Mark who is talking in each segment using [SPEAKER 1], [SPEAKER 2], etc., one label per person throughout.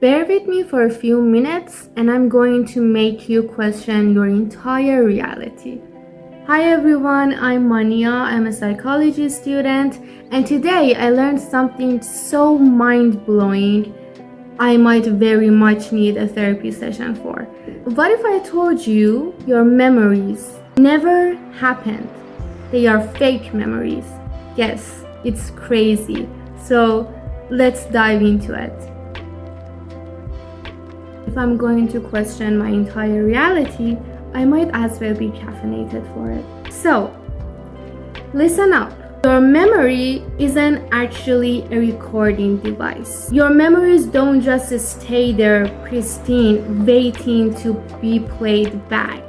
[SPEAKER 1] Bear with me for a few minutes and I'm going to make you question your entire reality. Hi everyone, I'm Mania. I'm a psychology student and today I learned something so mind-blowing I might very much need a therapy session for. What if I told you your memories never happened? They are fake memories. Yes, it's crazy. So let's dive into it. If I'm going to question my entire reality, I might as well be caffeinated for it. So, listen up. Your memory isn't actually a recording device. Your memories don't just stay there pristine, waiting to be played back.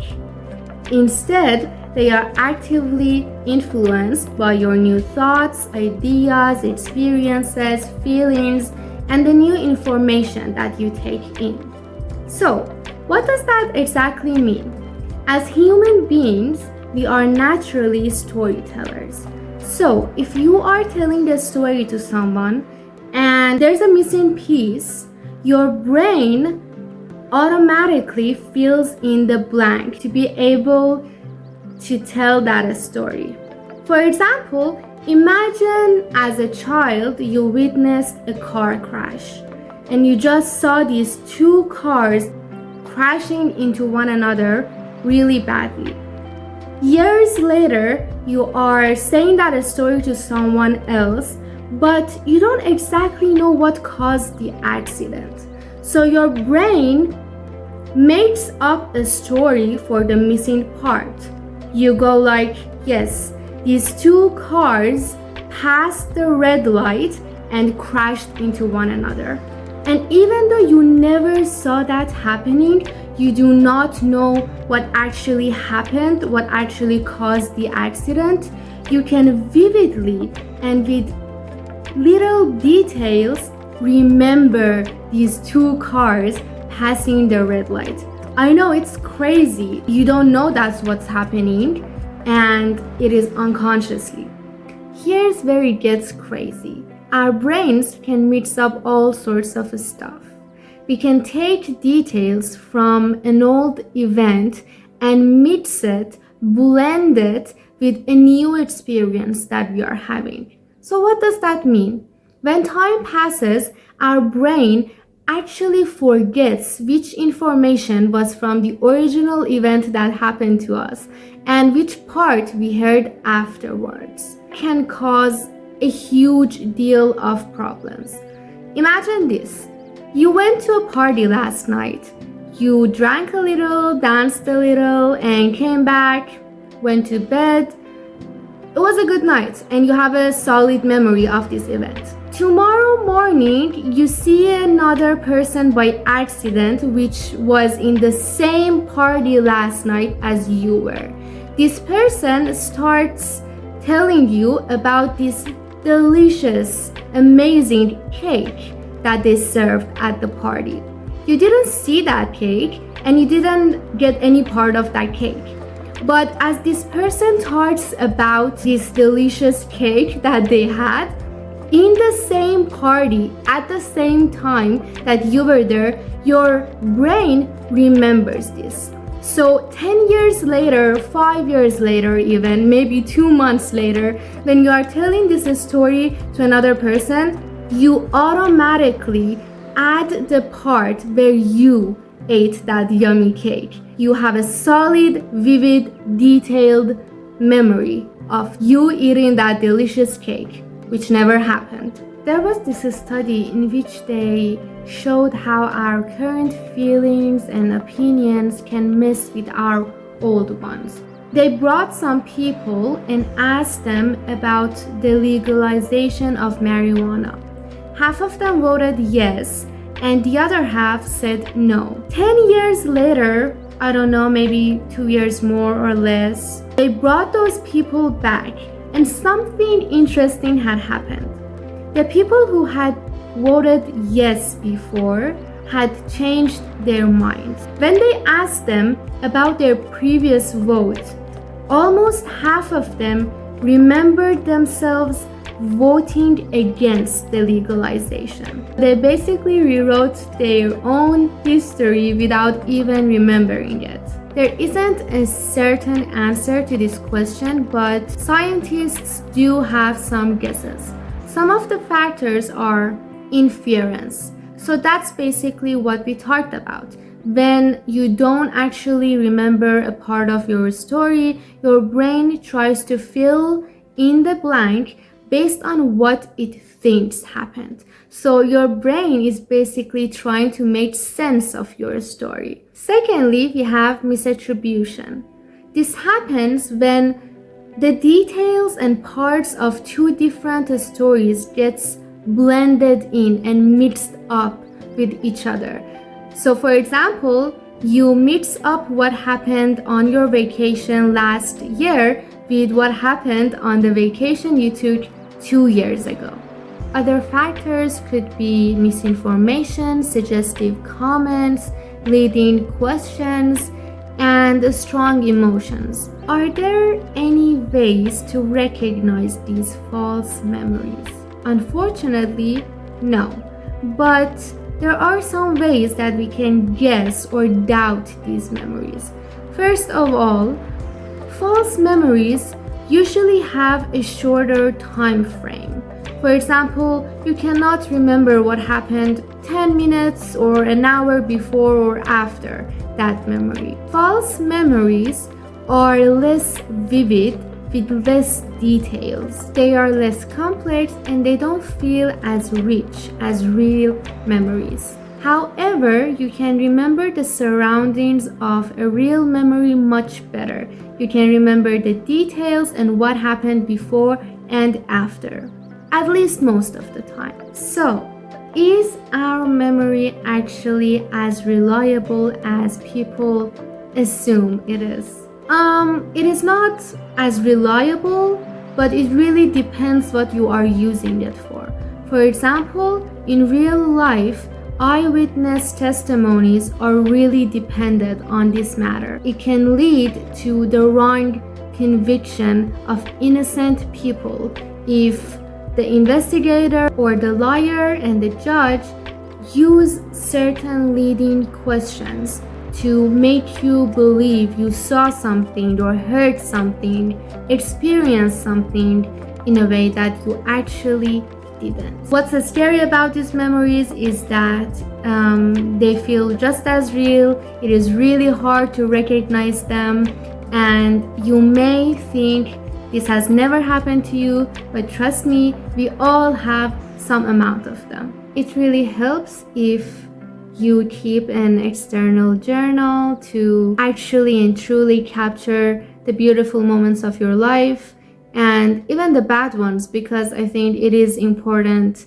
[SPEAKER 1] Instead, they are actively influenced by your new thoughts, ideas, experiences, feelings, and the new information that you take in. So, what does that exactly mean? As human beings, we are naturally storytellers. So, if you are telling the story to someone and there's a missing piece, your brain automatically fills in the blank to be able to tell that story. For example, imagine as a child you witnessed a car crash and you just saw these two cars crashing into one another really badly. Years later, you are saying that story to someone else, but you don't exactly know what caused the accident. So your brain makes up a story for the missing part. You go like, yes, these two cars passed the red light and crashed into one another. And even though you never saw that happening, you do not know what actually happened, what actually caused the accident, you can vividly and with little details remember these two cars passing the red light. I know it's crazy. You don't know that's what's happening and it is unconsciously. Here's where it gets crazy. Our brains can mix up all sorts of stuff. We can take details from an old event and mix it, blend it with a new experience that we are having. So what does that mean? When time passes, our brain actually forgets which information was from the original event that happened to us and which part we heard afterwards. It can cause a huge deal of problems. Imagine this. You went to a party last night. You drank a little, danced a little, and came back, went to bed. It was a good night, and you have a solid memory of this event. Tomorrow morning, you see another person by accident, which was in the same party last night as you were. This person starts telling you about this delicious, amazing cake that they served at the party. You didn't see that cake and you didn't get any part of that cake. But as this person talks about this delicious cake that they had, in the same party, at the same time that you were there, your brain remembers this. So 10 years later, 5 years later even, maybe 2 months later, when you are telling this story to another person, you automatically add the part where you ate that yummy cake. You have a solid, vivid, detailed memory of you eating that delicious cake, which never happened. There was this study in which they showed how our current feelings and opinions can mess with our old ones. They brought some people and asked them about the legalization of marijuana. Half of them voted yes, and the other half said no. 10 years later, I don't know, maybe 2 years more or less, they brought those people back, and something interesting had happened. The people who had voted yes before had changed their minds. When they asked them about their previous vote, almost half of them remembered themselves voting against the legalization. They basically rewrote their own history without even remembering it. There isn't a certain answer to this question, but scientists do have some guesses. Some of the factors are inference. So that's basically what we talked about. When you don't actually remember a part of your story, your brain tries to fill in the blank based on what it thinks happened. So your brain is basically trying to make sense of your story. Secondly, we have misattribution. This happens when the details and parts of two different stories gets blended in and mixed up with each other. So for example, you mix up what happened on your vacation last year with what happened on the vacation you took 2 years ago. Other factors could be misinformation, suggestive comments, leading questions, and strong emotions. Are there any ways to recognize these false memories? Unfortunately, no. But there are some ways that we can guess or doubt these memories. First of all, false memories usually have a shorter time frame. For example, you cannot remember what happened 10 minutes or an hour before or after that memory. False memories are less vivid with less details. They are less complex and they don't feel as rich as real memories. However, you can remember the surroundings of a real memory much better. You can remember the details and what happened before and after, at least most of the time. So, is our memory actually as reliable as people assume it is? It is not as reliable, but it really depends what you are using it for. For example, in real life, eyewitness testimonies are really dependent on this matter. It can lead to the wrong conviction of innocent people if the investigator or the lawyer and the judge use certain leading questions to make you believe you saw something or heard something, experienced something in a way that you actually didn't. What's so scary about these memories is that they feel just as real. It is really hard to recognize them, and you may think this has never happened to you, but trust me, we all have some amount of them. It really helps if you keep an external journal to actually and truly capture the beautiful moments of your life and even the bad ones, because I think it is important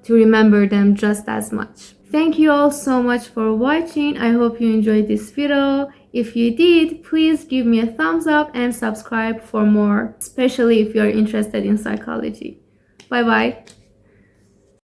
[SPEAKER 1] to remember them just as much. Thank you all so much for watching. I hope you enjoyed this video. If you did, please give me a thumbs up and subscribe for more, especially if you're interested in psychology. Bye bye.